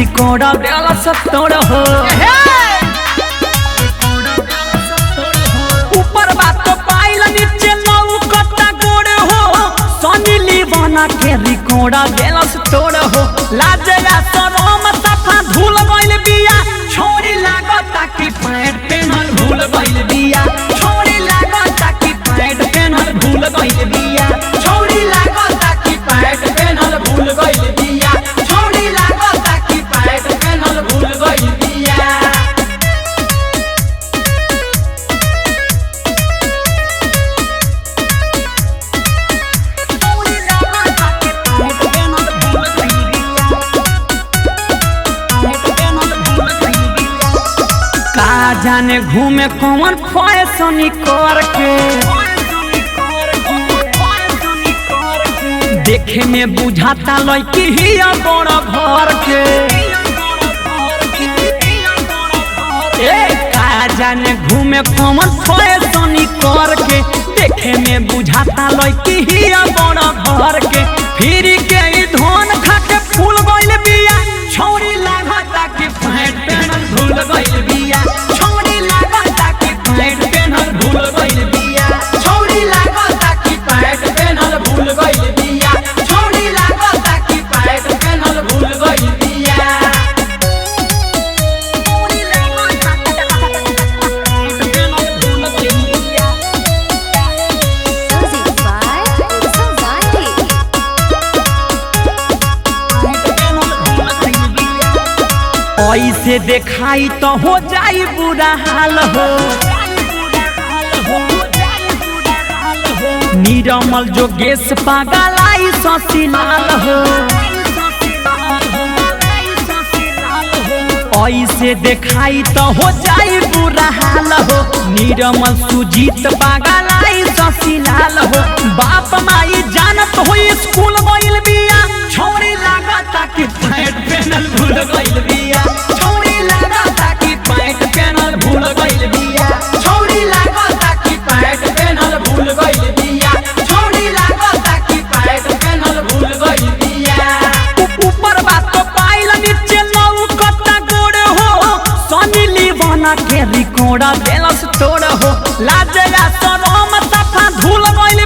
record बेला सत्तर हो ऊपर बात तो पाइल नीचे नौ कट्टा गोड़ हो सनी लीवाना के रिकॉर्ड बेला सत्तर हो लाजया शरम सफा धूल गइल बिया छोरी लागता कि पैंट पेनल भूल गइल बिया छोरी लागता कि पैंट पेनल भूल गइल बिया छोरी लागता कि पैंट पेनल भूल गइल बिया छोरी लागता कि पैंट पेनल भूल गइल बिया का जाने घूमे कौन फैशन करके देखे में बुझाता लड़की ही बड़ा घर के का जाने घूमे कौन फैशन करके देखे में बुझाता लड़की ही बड़ा घर के फिर के धन खा के फूल गइल बिया छोरी लागता कि पैंट पेनल भूल गइल बिया छोरी लागता कि पैंट पेनल भूल गइल बिया छोरी लागता कि पैंट पेनल भूल गइल बिया छोरी लागता कि पैंट पेनल भूल गइल बिया ऐसे देखाई तो हो जाई बुरा हाल हो निरमल जोगेश पागलाई शशिलाल हो ऐसे देखाई तो हो जाई बुरा हाल हो निरमल सुजीत पागलाई शशिलाल हो बाप माई जानत हो स्कूल गइल बिया छोरी लागता कि पैंट पेनल भूल गइल बिया छोरी लागता कि पैंट पेनल भूल गइल बिया छोरी लागता कि पैंट पेनल भूल गइल बिया छोरी लागता कि पैंट पेनल भूल गइल बिया ऊपर बात तो पाइल नीचे नौ कट्टा गोड़ हो सनी लीवाना के रिकॉर्ड बेलस तोड़ हो लाजया शरम सफा धूल गइल